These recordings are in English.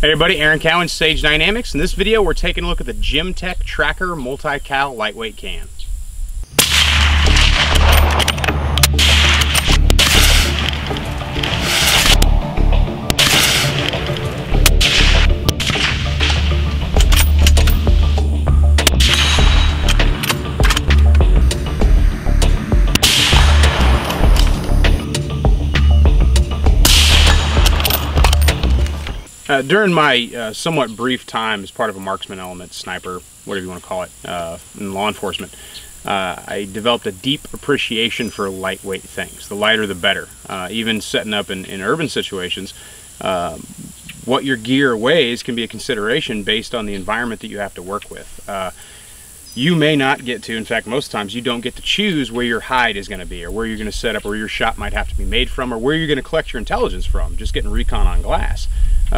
Hey everybody, Aaron Cowan, Sage Dynamics. In this video, we're taking a look at the Gemtech Tracker multi-cal lightweight can. During my somewhat brief time as part of a marksman element, sniper, whatever you want to call it, in law enforcement, I developed a deep appreciation for lightweight things. The lighter the better. Even setting up in urban situations, what your gear weighs can be a consideration based on the environment that you have to work with. You may not get to, in fact most times you don't get to choose where your hide is going to be, or where you're going to set up, or where your shot might have to be made from, or where you're going to collect your intelligence from, just getting recon on glass.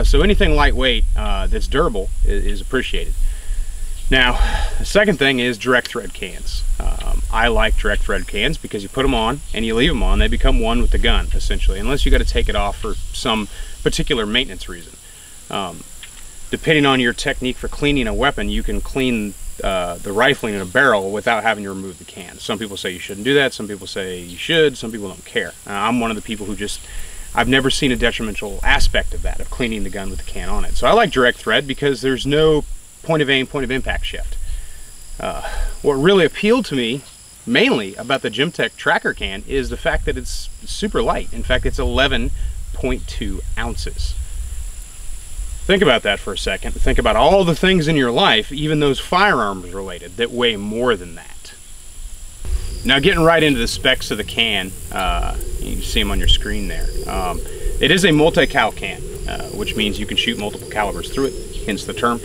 So anything lightweight that's durable is appreciated. Now, the second thing is direct thread cans. I like direct thread cans because you put them on and you leave them on, they become one with the gun, essentially, unless you got to take it off for some particular maintenance reason. Depending on your technique for cleaning a weapon, you can clean the rifling in a barrel without having to remove the can. Some people say you shouldn't do that, some people say you should, some people don't care. I'm one of the people who just, I've never seen a detrimental aspect of that, of cleaning the gun with the can on it. So I like direct thread because there's no point of aim, point of impact shift. What really appealed to me mainly about the Gemtech Tracker can is the fact that it's super light. In fact, it's 11.2 ounces. Think about that for a second. Think about all the things in your life, even those firearms related, that weigh more than that. Now, getting right into the specs of the can, you can see them on your screen there. It is a multi-cal can, which means you can shoot multiple calibers through it, hence the term.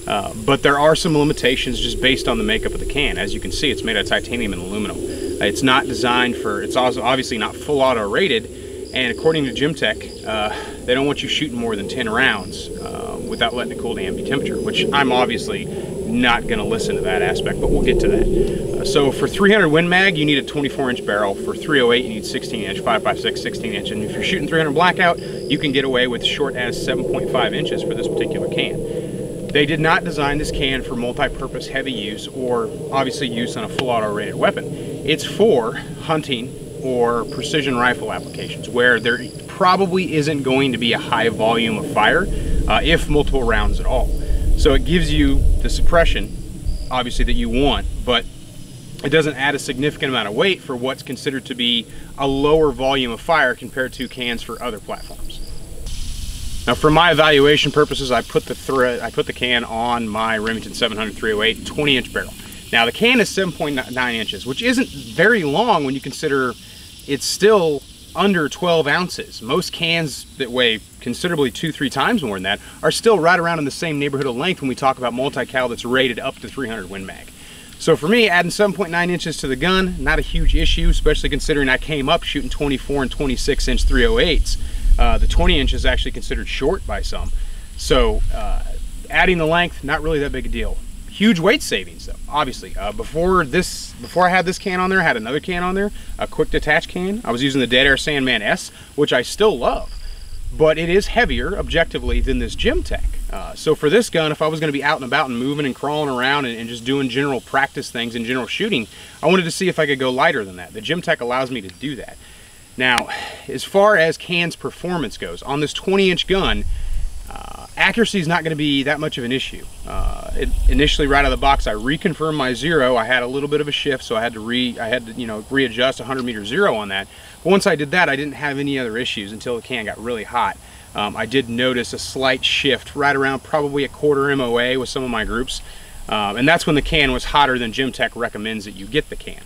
But there are some limitations just based on the makeup of the can. As you can see, it's made out of titanium and aluminum. It's not designed for, it's also obviously not full auto rated, and according to Gemtech, they don't want you shooting more than 10 rounds without letting it cool to ambient temperature, which I'm obviously not going to listen to that aspect, but we'll get to that. So for 300 Win Mag, you need a 24-inch barrel. For 308, you need 16-inch, 5.56, 16-inch, and if you're shooting 300 Blackout, you can get away with short as 7.5 inches for this particular can. They did not design this can for multi-purpose heavy use or obviously use on a full auto rated weapon. It's for hunting or precision rifle applications where there probably isn't going to be a high volume of fire, if multiple rounds at all. So it gives you the suppression, obviously, that you want, but it doesn't add a significant amount of weight for what's considered to be a lower volume of fire compared to cans for other platforms. Now, for my evaluation purposes, I put the can on my Remington 700 308 20-inch barrel. Now, the can is 7.9 inches, which isn't very long when you consider it's still under 12 ounces. Most cans that weigh considerably 2-3 times more than that are still right around in the same neighborhood of length when we talk about multi-cal that's rated up to 300 Win Mag. So for me, adding 7.9 inches to the gun, not a huge issue, especially considering I came up shooting 24 and 26-inch 308s. The 20 inch is actually considered short by some. So adding the length, not really that big a deal. Huge weight savings though, obviously. Before I had this can on there, I had another can on there, a quick detach can. I was using the Dead Air Sandman S, which I still love, but it is heavier objectively than this Gemtech. So for this gun, if I was going to be out and about and moving and crawling around and just doing general practice things and general shooting, I wanted to see if I could go lighter than that. The Gemtech allows me to do that. Now, as far as can's performance goes, on this 20-inch gun, accuracy is not going to be that much of an issue. Initially, right out of the box, I reconfirmed my zero. I had a little bit of a shift, so I had to readjust 100 meter zero on that. But once I did that, I didn't have any other issues until the can got really hot. I did notice a slight shift right around probably a quarter MOA with some of my groups, and that's when the can was hotter than Gemtech recommends that you get the can.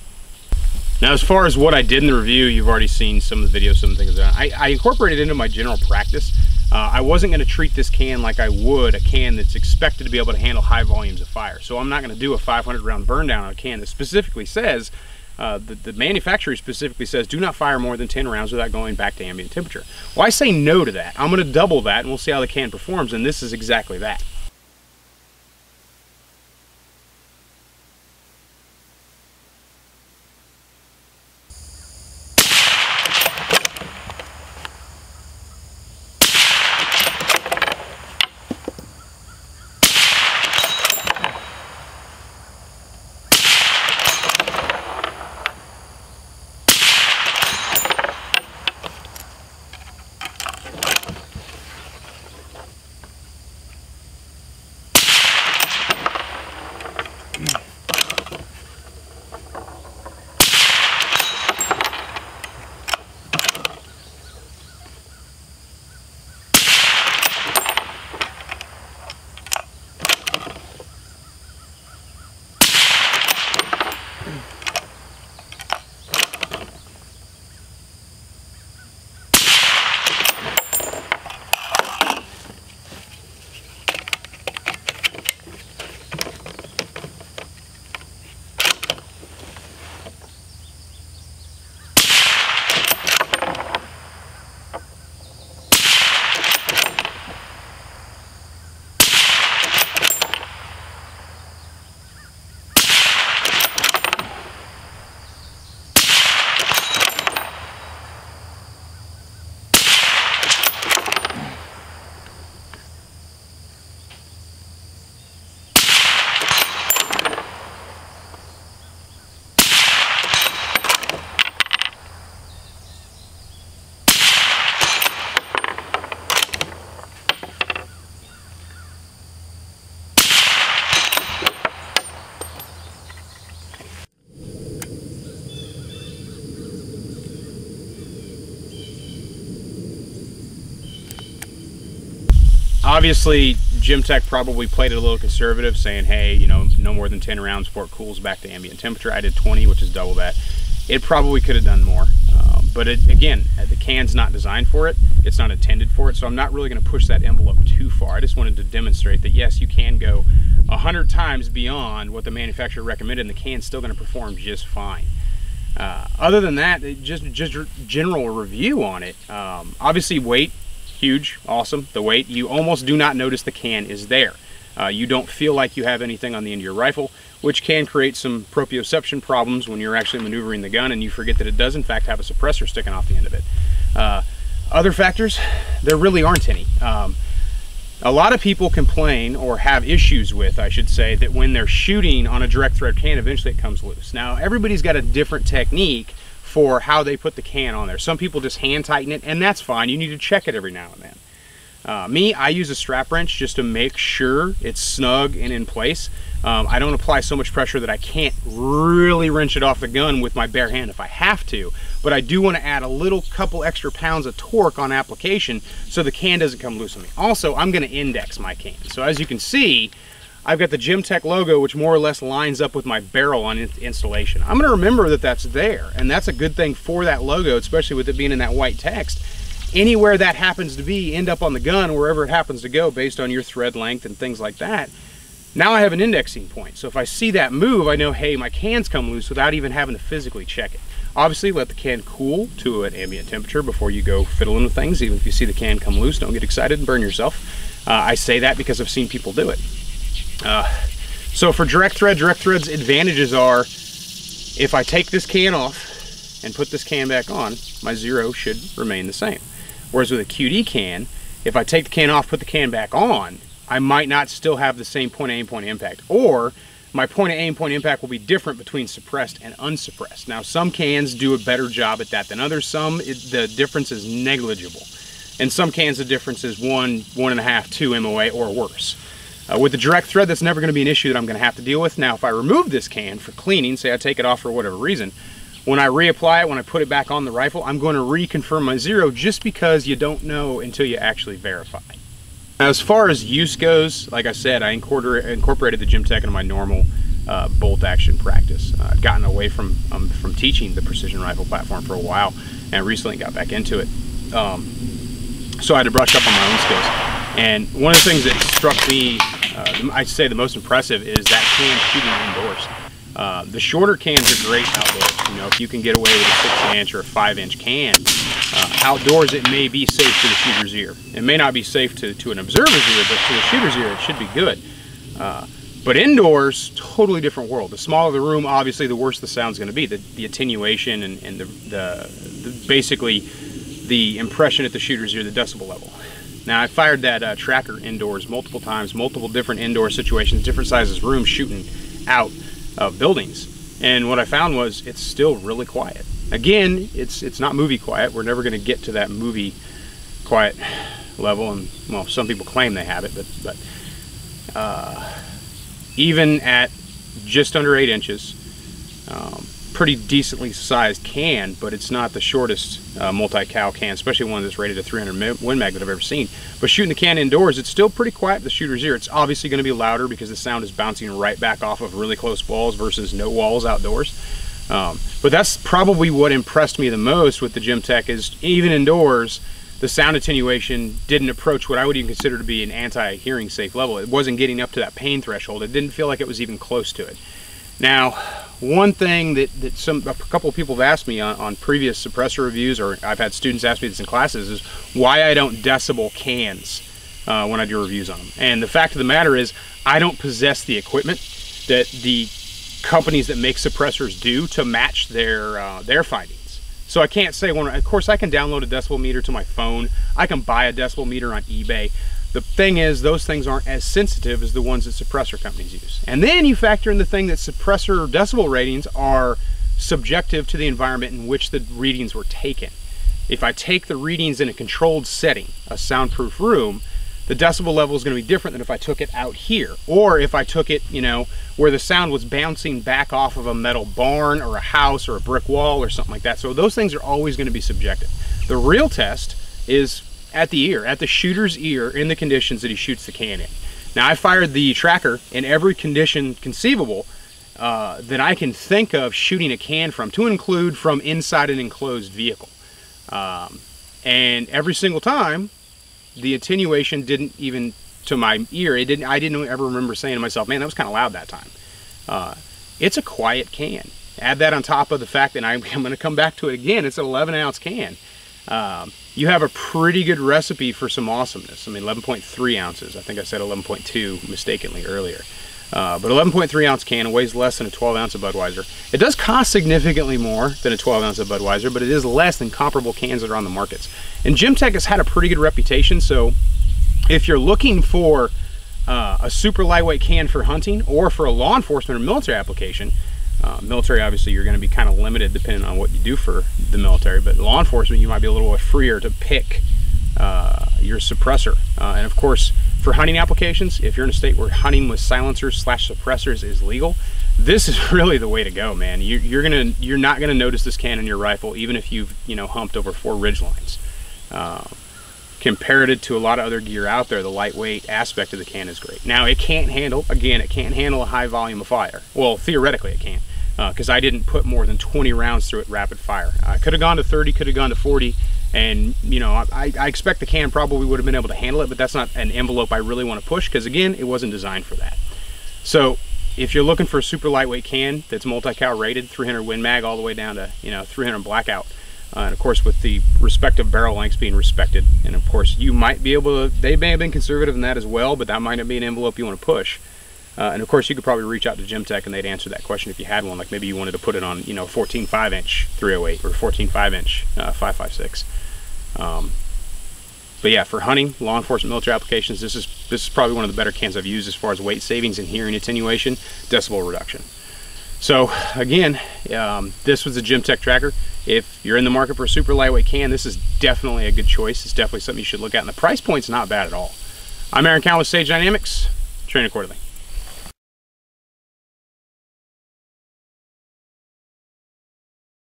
Now, as far as what I did in the review, you've already seen some of the videos, some of the things that I incorporated into my general practice. I wasn't going to treat this can like I would a can that's expected to be able to handle high volumes of fire. So I'm not going to do a 500 round burn down on a can that specifically says, the manufacturer specifically says, do not fire more than 10 rounds without going back to ambient temperature. Well, I say no to that. I'm going to double that and we'll see how the can performs, and this is exactly that. Obviously, Gemtech probably played it a little conservative, saying, hey, you know, no more than 10 rounds before it cools back to ambient temperature. I did 20, which is double that. It probably could have done more. But again, the can's not designed for it. It's not intended for it, so I'm not really going to push that envelope too far. I just wanted to demonstrate that, yes, you can go 100 times beyond what the manufacturer recommended, and the can's still going to perform just fine. Other than that, just general review on it. Obviously, weight, huge, awesome. The weight, you almost do not notice the can is there. You don't feel like you have anything on the end of your rifle, which can create some proprioception problems when you're actually maneuvering the gun and you forget that it does in fact have a suppressor sticking off the end of it. Other factors, there really aren't any. A lot of people complain, or have issues with, I should say, that when they're shooting on a direct thread can, eventually it comes loose. Now, everybody's got a different technique for how they put the can on there. Some people just hand tighten it, and that's fine. You need to check it every now and then. Me, I use a strap wrench just to make sure it's snug and in place. I don't apply so much pressure that I can't really wrench it off the gun with my bare hand if I have to, but I do want to add a couple extra pounds of torque on application so the can doesn't come loose on me. Also, I'm going to index my can. So as you can see, I've got the Gemtech logo, which more or less lines up with my barrel on installation. I'm going to remember that that's there, and that's a good thing for that logo, especially with it being in that white text. Anywhere that happens to be, end up on the gun, wherever it happens to go, based on your thread length and things like that. Now I have an indexing point. So if I see that move, I know, hey, my can's come loose without even having to physically check it. Obviously, let the can cool to an ambient temperature before you go fiddling with things. Even if you see the can come loose, don't get excited and burn yourself. I say that because I've seen people do it. So for direct thread's advantages are, if I take this can off and put this can back on, my zero should remain the same. Whereas with a QD can, if I take the can off, put the can back on, I might not still have the same point aim, point impact, or my point aim, point impact will be different between suppressed and unsuppressed. Now, some cans do a better job at that than others. Some, the difference is negligible. In some cans, the difference is 1, 1.5, 2 MOA or worse. With the direct thread, that's never going to be an issue that I'm going to have to deal with. Now, if I remove this can for cleaning, say I take it off for whatever reason, when I reapply it, when I put it back on the rifle, I'm going to reconfirm my zero, just because you don't know until you actually verify. Now, as far as use goes, like I said, I incorporated the Gemtech into my normal bolt action practice. I'd gotten away from teaching the precision rifle platform for a while, and recently got back into it. So I had to brush up on my own skills. And one of the things that struck me, I'd say the most impressive, is that can shooting indoors. The shorter cans are great outdoors. You know, if you can get away with a 6-inch or a 5-inch can, outdoors it may be safe to the shooter's ear. It may not be safe to an observer's ear, but to the shooter's ear it should be good. But indoors, totally different world. The smaller the room, obviously, the worse the sound's going to be. The attenuation and basically the impression at the shooter's ear, the decibel level. Now, I fired that tracker indoors multiple times, multiple different indoor situations, different sizes rooms, shooting out of buildings. And what I found was it's still really quiet. Again, it's not movie quiet. We're never going to get to that movie quiet level, and well, some people claim they have it, but even at just under 8 inches, pretty decently sized can, but it's not the shortest multi-cal can, especially one that's rated a 300 Win Mag that I've ever seen. But shooting the can indoors, it's still pretty quiet at the shooter's ear. It's obviously going to be louder because the sound is bouncing right back off of really close walls versus no walls outdoors. But that's probably what impressed me the most with the Gemtech, is even indoors, the sound attenuation didn't approach what I would even consider to be an anti-hearing safe level. It wasn't getting up to that pain threshold. It didn't feel like it was even close to it. Now, one thing that a couple of people have asked me on previous suppressor reviews, or I've had students ask me this in classes, is why I don't decibel cans when I do reviews on them. And the fact of the matter is, I don't possess the equipment that the companies that make suppressors do to match their findings. So I can't say one. Of course, I can download a decibel meter to my phone. I can buy a decibel meter on eBay. The thing is, those things aren't as sensitive as the ones that suppressor companies use. And then you factor in the thing that suppressor decibel ratings are subjective to the environment in which the readings were taken. If I take the readings in a controlled setting, a soundproof room, the decibel level is going to be different than if I took it out here, or if I took it, you know, where the sound was bouncing back off of a metal barn or a house or a brick wall or something like that. So those things are always going to be subjective. The real test is at the ear, at the shooter's ear in the conditions that he shoots the can in. Now I fired the tracker in every condition conceivable that I can think of shooting a can from, to include from inside an enclosed vehicle. And every single time, the attenuation didn't even, to my ear, I didn't ever remember saying to myself, man, that was kind of loud that time. It's a quiet can. Add that on top of the fact that I'm going to come back to it again, it's an 11-ounce can. You have a pretty good recipe for some awesomeness. I mean, 11.3 ounces. I think I said 11.2 mistakenly earlier. But 11.3 ounce can weighs less than a 12 ounce of Budweiser. It does cost significantly more than a 12 ounce of Budweiser, but it is less than comparable cans that are on the markets. And Gemtech has had a pretty good reputation, so if you're looking for a super lightweight can for hunting or for a law enforcement or military application, military obviously you're going to be kind of limited depending on what you do for the military, but law enforcement you might be a little bit freer to pick your suppressor. And of course, for hunting applications, if you're in a state where hunting with silencers / suppressors is legal, this is really the way to go, man. You're not gonna notice this can in your rifle, even if you've humped over 4 ridge lines. Compared to a lot of other gear out there, the lightweight aspect of the can is great. Now it can't handle a high volume of fire. Well, theoretically it can't, because I didn't put more than 20 rounds through it rapid fire. I could have gone to 30, could have gone to 40. And I expect the can probably would have been able to handle it, but that's not an envelope I really want to push, because again, it wasn't designed for that. So if you're looking for a super lightweight can that's multi-cal rated, 300 Win Mag all the way down to 300 blackout, and of course with the respective barrel lengths being respected, and of course you might be able to, they may have been conservative in that as well, but that might not be an envelope you want to push. And of course you could probably reach out to Gemtech and they'd answer that question if you had one, like maybe you wanted to put it on 14 5-inch 308 or 14 5-inch 5.56. But yeah, for hunting, law enforcement, military applications, this is probably one of the better cans I've used as far as weight savings and hearing attenuation, decibel reduction. So again, this was the Gemtech Tracker. If you're in the market for a super lightweight can, this is definitely a good choice. It's definitely something you should look at, and the price point's not bad at all. I'm Aaron Cowan with Sage Dynamics. Train accordingly.